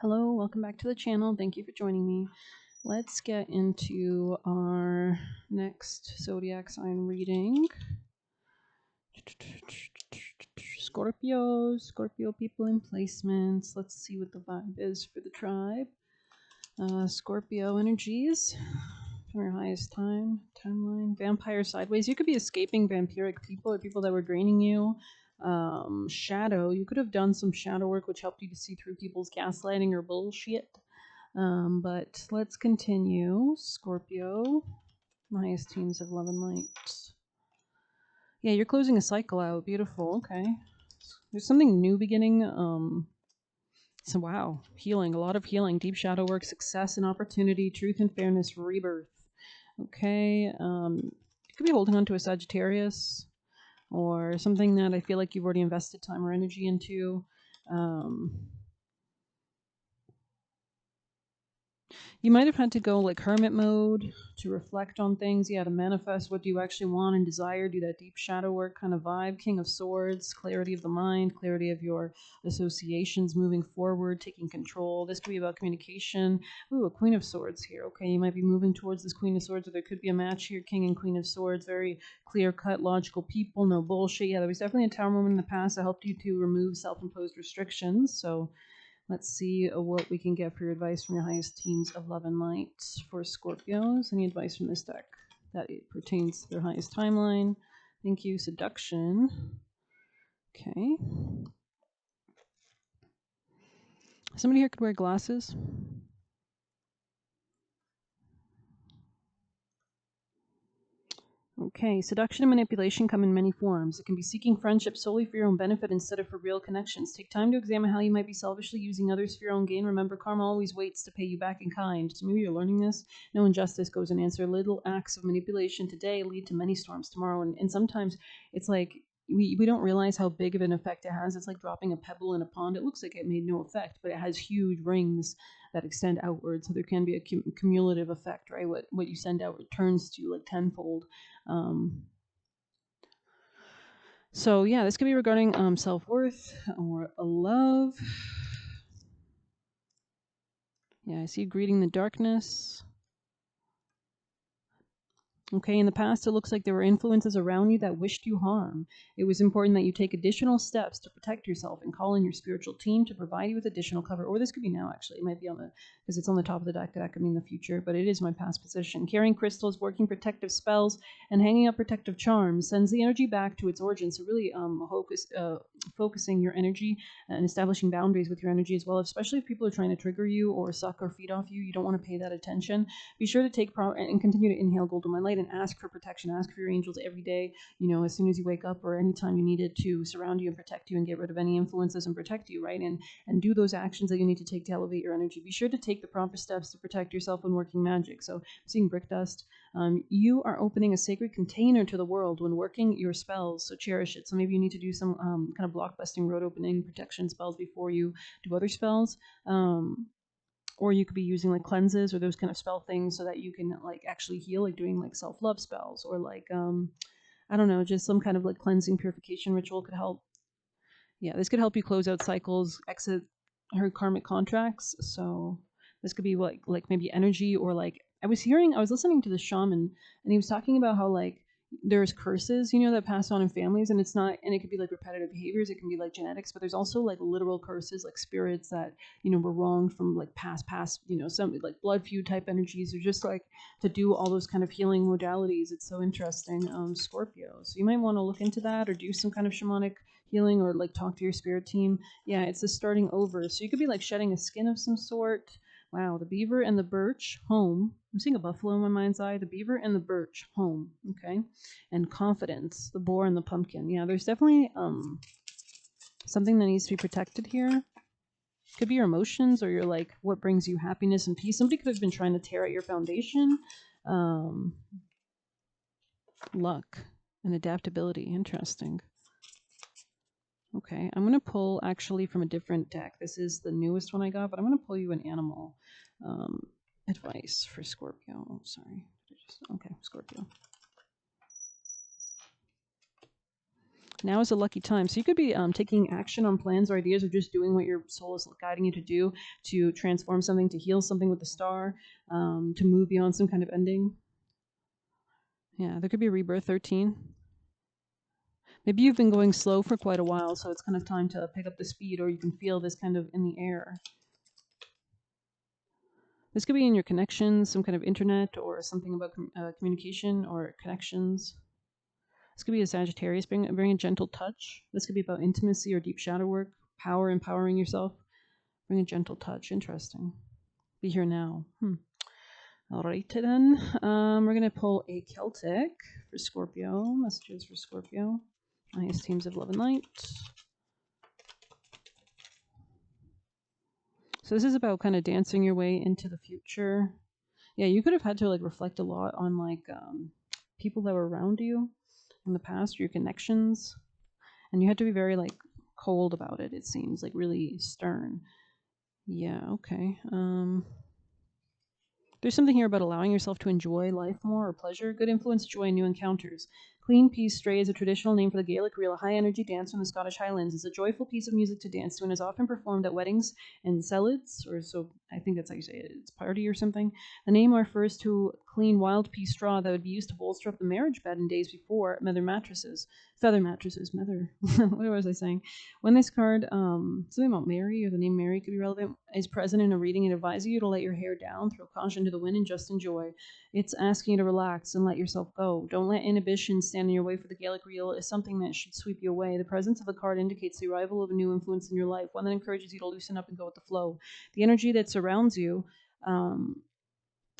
Hello, welcome back to the channel. Thank you for joining me. Let's get into our next zodiac sign reading. Scorpio people in placements. Let's see what the vibe is for the tribe. Scorpio energies from your highest timeline. Vampire sideways. You could be escaping vampiric people or people that were draining you. Shadow. You could have done some shadow work which helped you to see through people's gaslighting or bullshit. But let's continue. Scorpio. Highest teams of love and light. Yeah, you're closing a cycle out. Beautiful. Okay. There's something new beginning. So wow, healing, a lot of healing, deep shadow work, success and opportunity, truth and fairness, rebirth. Okay. You could be holding on to a Sagittarius or something that I feel like you've already invested time or energy into. You might have had to go like hermit mode to reflect on things. Yeah, to manifest what do you actually want and desire. Do that deep shadow work kind of vibe. King of Swords, clarity of the mind, clarity of your associations moving forward, taking control. This could be about communication. Ooh, a Queen of Swords here. Okay, you might be moving towards this Queen of Swords, or there could be a match here. King and Queen of Swords, very clear-cut, logical people, no bullshit. Yeah, there was definitely a Tower moment in the past that helped you to remove self-imposed restrictions. So let's see what we can get for your advice from your highest teams of love and light for Scorpios. Any advice from this deck that it pertains to their highest timeline? Thank you. Seduction. Okay. Somebody here could wear glasses. Okay, seduction and manipulation come in many forms. It can be seeking friendship solely for your own benefit instead of for real connections. Take time to examine how you might be selfishly using others for your own gain. Remember, karma always waits to pay you back in kind. So maybe you're learning this. No injustice goes unanswered. Little acts of manipulation today lead to many storms tomorrow. And sometimes it's like we don't realize how big of an effect it has. It's like dropping a pebble in a pond. It looks like it made no effect, but it has huge rings that extend outward. So there can be a cumulative effect, right? What you send out returns to you like tenfold. So yeah, this could be regarding self-worth or love. Yeah, I see greeting the darkness. Okay, in the past, it looks like there were influences around you that wished you harm. It was important that you take additional steps to protect yourself and call in your spiritual team to provide you with additional cover. Or this could be now, actually. It might be on the, because it's on the top of the deck, that could mean the future, but it is my past position. Carrying crystals, working protective spells, and hanging up protective charms sends the energy back to its origin. So really focusing your energy and establishing boundaries with your energy as well, especially if people are trying to trigger you or suck or feed off you. You don't want to pay that attention. Be sure to take and continue to inhale golden light and ask for protection. Ask for your angels every day, as soon as you wake up or anytime you need it to surround you and protect you and get rid of any influences and protect you, right? And do those actions that you need to take to elevate your energy. Be sure to take the proper steps to protect yourself when working magic. So seeing brick dust, you are opening a sacred container to the world when working your spells, so cherish it. So maybe you need to do some kind of block busting, road opening, protection spells before you do other spells. Or you could be using like cleanses or those kind of spell things so that you can like actually heal, like doing like self-love spells or like I don't know, just some kind of like cleansing purification ritual could help. Yeah, this could help you close out cycles, exit her karmic contracts. So this could be like maybe energy, or like I was listening to the shaman and he was talking about how like there's curses, that pass on in families, and it could be like repetitive behaviors, it can be like genetics, but there's also like literal curses, like spirits that, were wronged from like past, some like blood feud type energies, or just like to do all those kind of healing modalities. It's so interesting. Scorpio. So you might want to look into that or do some kind of shamanic healing or like talk to your spirit team. Yeah, it's the starting over. So you could be like shedding a skin of some sort. Wow, the beaver and the birch, home. I'm seeing a buffalo in my mind's eye. The beaver and the birch, home. Okay. And confidence, the boar and the pumpkin. Yeah, there's definitely something that needs to be protected here. Could be your emotions or your like what brings you happiness and peace. Somebody could have been trying to tear at your foundation. Luck and adaptability. Interesting. Okay, I'm going to pull actually from a different deck. This is the newest one I got, but I'm going to pull you an animal advice for Scorpio. Oh, sorry. Okay, Scorpio. Now is a lucky time. So you could be taking action on plans or ideas, or just doing what your soul is guiding you to do, to transform something, to heal something with the star, to move beyond some kind of ending. Yeah, there could be a rebirth. 13. Maybe you've been going slow for quite a while, so it's kind of time to pick up the speed, or you can feel this kind of in the air. This could be in your connections, some kind of internet, or something about communication or connections. This could be a Sagittarius, bring a gentle touch. This could be about intimacy or deep shadow work, power, empowering yourself. Bring a gentle touch. Interesting. Be here now. All right, then. We're going to pull a Celtic for Scorpio. Messages for Scorpio. Nice teams of love and light. So this is about kind of dancing your way into the future. Yeah, you could have had to like reflect a lot on like people that were around you in the past, your connections, and you had to be very like cold about it. It seems like really stern. Yeah. Okay. There's something here about allowing yourself to enjoy life more, or pleasure, good influence, joy, new encounters. Clean Peace Stray is a traditional name for the Gaelic reel, a high-energy dance from the Scottish Highlands. It's a joyful piece of music to dance to and is often performed at weddings and celids, or so I think that's how you say it. It's party or something. The name refers to clean wild pea straw that would be used to bolster up the marriage bed in days before feather mattresses. What was I saying? When this card, something about Mary or the name Mary could be relevant, is present in a reading, it advises you to let your hair down, throw caution to the wind, and just enjoy. It's asking you to relax and let yourself go. Don't let inhibition stand in your way, for the Gaelic reel is something that should sweep you away. The presence of the card indicates the arrival of a new influence in your life, one that encourages you to loosen up and go with the flow. The energy that surrounds you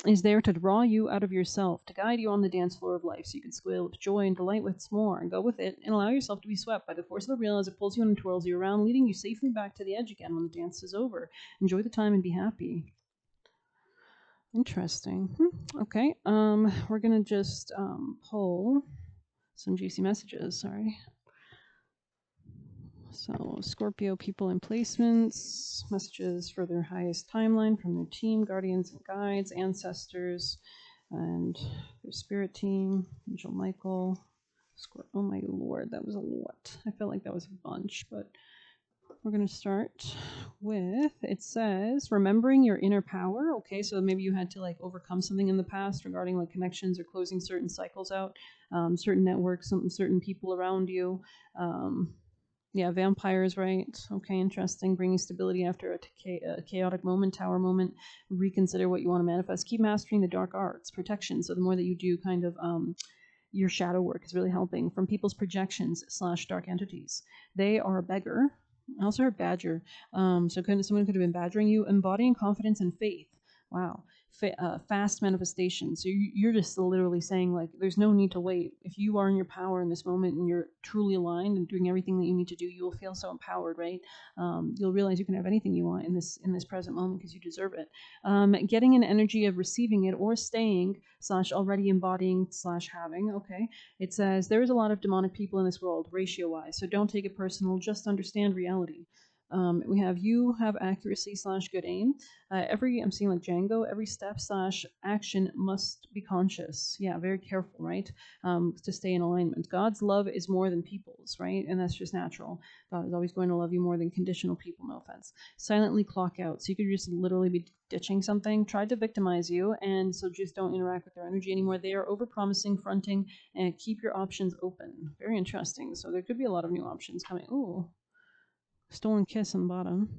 is there to draw you out of yourself, to guide you on the dance floor of life so you can squeal with joy and delight with more, and go with it and allow yourself to be swept by the force of the reel as it pulls you in and twirls you around, leading you safely back to the edge again when the dance is over. Enjoy the time and be happy. Interesting. Okay. We're gonna just pull some juicy messages. Sorry. So Scorpio people and placements, messages for their highest timeline from their team, guardians and guides, ancestors, and their spirit team. Angel Michael. Oh my lord, that was a lot. I felt like that was a bunch, but we're going to start with, it says, remembering your inner power. Okay, so maybe you had to like overcome something in the past regarding like connections or closing certain cycles out, certain networks, certain people around you. Yeah, vampires, right? Okay, interesting. Bringing stability after a chaotic moment, tower moment. Reconsider what you want to manifest. Keep mastering the dark arts, protection. So the more that you do kind of your shadow work is really helping. From people's projections / dark entities. They are a beggar. I also heard badger. So someone could have been badgering you. Embodying confidence and faith. Wow. Fast manifestation. So you're just literally saying like, there's no need to wait. If you are in your power in this moment and you're truly aligned and doing everything that you need to do, you will feel so empowered, right? You'll realize you can have anything you want in this present moment because you deserve it. Getting an energy of receiving it or staying / already embodying / having. Okay. It says there is a lot of demonic people in this world, ratio wise. So don't take it personal. Just understand reality. We have you have accuracy / good aim. I'm seeing like Django, every step / action must be conscious. Yeah, very careful, right? To stay in alignment. God's love is more than people's, right? And that's just natural. God is always going to love you more than conditional people, no offense. Silently clock out. So you could just literally be ditching something, tried to victimize you, and so just don't interact with their energy anymore. They are overpromising, fronting, and keep your options open. Very interesting. So there could be a lot of new options coming. Ooh. Stolen kiss on the bottom.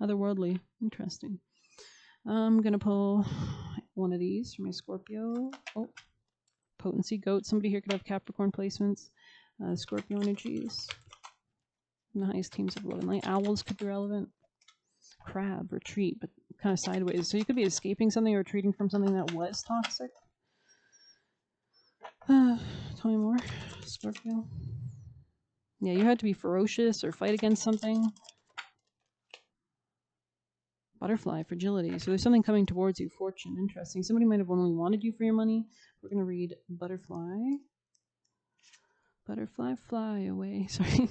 Otherworldly. Interesting. I'm going to pull one of these for my Scorpio. Oh, potency goat. Somebody here could have Capricorn placements. Scorpio energies. And the highest teams of love and light. Owls could be relevant. Crab, retreat, but kind of sideways. So you could be escaping something or retreating from something that was toxic. Tell me more. Scorpio. Yeah, you had to be ferocious or fight against something. Butterfly, fragility. So there's something coming towards you. Fortune, interesting. Somebody might have only wanted you for your money. We're going to read butterfly. Butterfly, fly away. Sorry.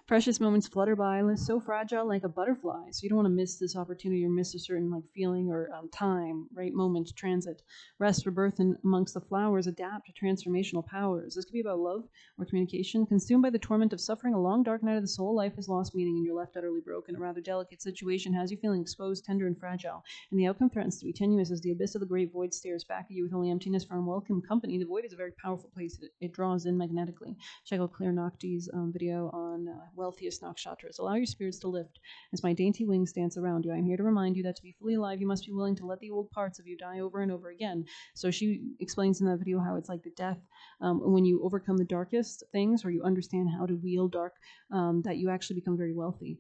Precious moments flutter by, so fragile like a butterfly. So you don't want to miss this opportunity or miss a certain like feeling or time, right? Moment, transit, rest, rebirth, and amongst the flowers, adapt to transformational powers. This could be about love or communication. Consumed by the torment of suffering, a long dark night of the soul, life has lost meaning and you're left utterly broken. A rather delicate situation has you feeling exposed, tender, and fragile. And the outcome threatens to be tenuous as the abyss of the great void stares back at you with only emptiness for unwelcome company. The void is a very powerful place. It draws in magnetically. Check out Claire Nocti's video on wealthiest nakshatras. Allow your spirits to lift as my dainty wings dance around you. I am here to remind you that to be fully alive, you must be willing to let the old parts of you die over and over again. So she explains in that video how it's like the death when you overcome the darkest things, or you understand how to wield dark, that you actually become very wealthy.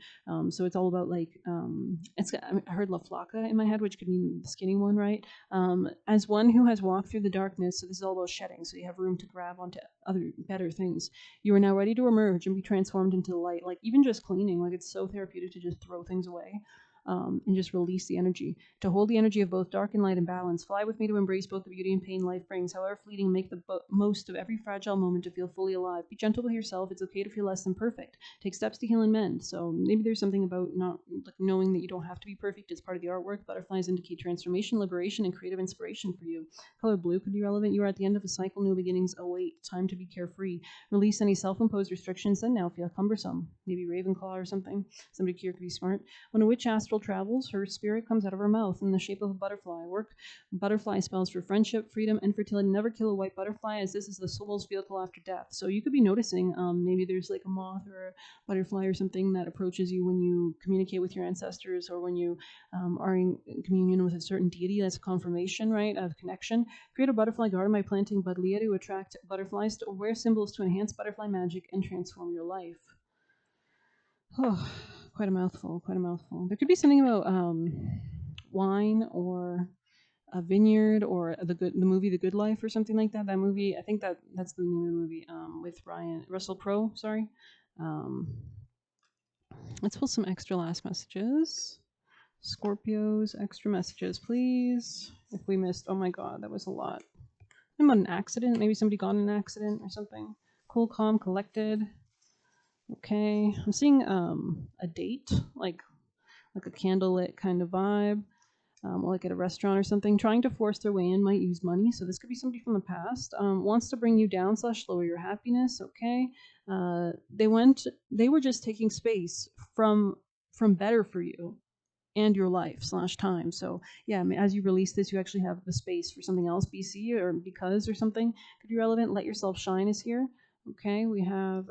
So it's all about like I heard La Flaca in my head, which could mean the skinny one, right? As one who has walked through the darkness, so this is all about shedding, so you have room to grab onto other better things. You are now ready to emerge and be transformed into the light. Like even just cleaning, like it's so therapeutic to just throw things away. And just release the energy. To hold the energy of both dark and light in balance. Fly with me to embrace both the beauty and pain life brings. However fleeting, make the most of every fragile moment to feel fully alive. Be gentle with yourself. It's okay to feel less than perfect. Take steps to heal and mend. So maybe there's something about not like knowing that you don't have to be perfect. It's part of the artwork. Butterflies indicate transformation, liberation, and creative inspiration for you. Color blue could be relevant. You are at the end of a cycle. New beginnings await. Time to be carefree. Release any self-imposed restrictions that now feel cumbersome. Maybe Ravenclaw or something. Somebody here could be smart. When a witch astral travels, her spirit comes out of her mouth in the shape of a butterfly. Work butterfly spells for friendship, freedom, and fertility. Never kill a white butterfly, as this is the soul's vehicle after death. So you could be noticing maybe there's like a moth or a butterfly or something that approaches you when you communicate with your ancestors, or when you are in communion with a certain deity. That's a confirmation, right, of connection. Create a butterfly garden by planting buddleia to attract butterflies, to wear symbols to enhance butterfly magic and transform your life. Oh, quite a mouthful, quite a mouthful. There could be something about wine or a vineyard, or the movie The Good Life or something like that. That movie, I think that's the name of the movie, with Russell Crowe, sorry. Let's pull some extra last messages. Scorpios, extra messages, please. If we missed, oh my god, that was a lot. About an accident, maybe somebody got in an accident or something. Cool, calm, collected. Okay, I'm seeing a date, like a candlelit kind of vibe, like at a restaurant or something. Trying to force their way in might use money, so this could be somebody from the past. Wants to bring you down / lower your happiness. Okay, they were just taking space from better for you and your life / time. So yeah, I mean, as you release this, you actually have the space for something else. BC or because or something could be relevant. Let yourself shine is here. Okay, we have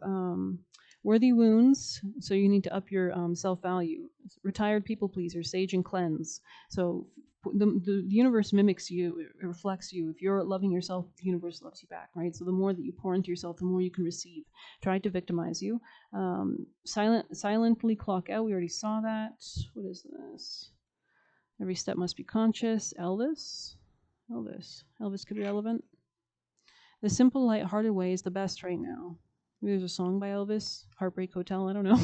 worthy wounds. So you need to up your self-value. Retired people pleaser, sage and cleanse. So the universe mimics you, it reflects you. If you're loving yourself, the universe loves you back, right? So the more that you pour into yourself, the more you can receive. Try to victimize you. Silently clock out. We already saw that. What is this? Every step must be conscious. Elvis could be relevant. The simple, light-hearted way is the best right now. Maybe there's a song by Elvis, Heartbreak Hotel. I don't know.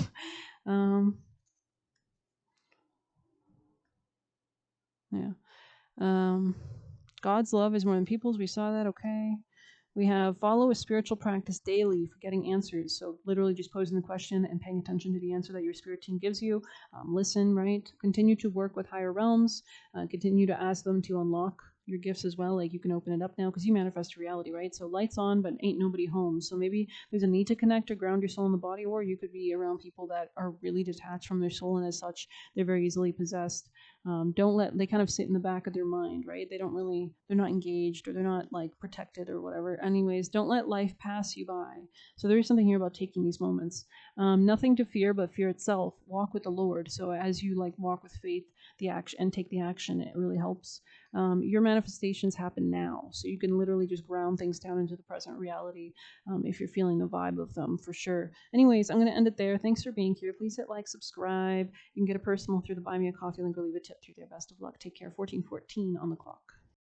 Yeah. God's love is more than people's. We saw that. Okay. We have follow a spiritual practice daily for getting answers. So literally just posing the question and paying attention to the answer that your spirit team gives you. Listen, right? Continue to work with higher realms. Continue to ask them to unlock your gifts as well. Like you can open it up now because you manifest reality, right? So lights on, but ain't nobody home. So maybe there's a need to connect or ground your soul in the body, or you could be around people that are really detached from their soul, and as such, they're very easily possessed. They kind of sit in the back of their mind, right? They're not engaged, or they're not like protected or whatever. Anyways, don't let life pass you by. So there is something here about taking these moments. Nothing to fear but fear itself. Walk with the Lord. So as you like walk with faith, the action and take the action, it really helps. Your manifestations happen now, so you can literally just ground things down into the present reality if you're feeling the vibe of them, for sure. Anyways, I'm going to end it there. Thanks for being here. Please hit like, subscribe. You can get a personal through the Buy Me a Coffee link or leave a tip through there. Best of luck. Take care. 14:14 on the clock.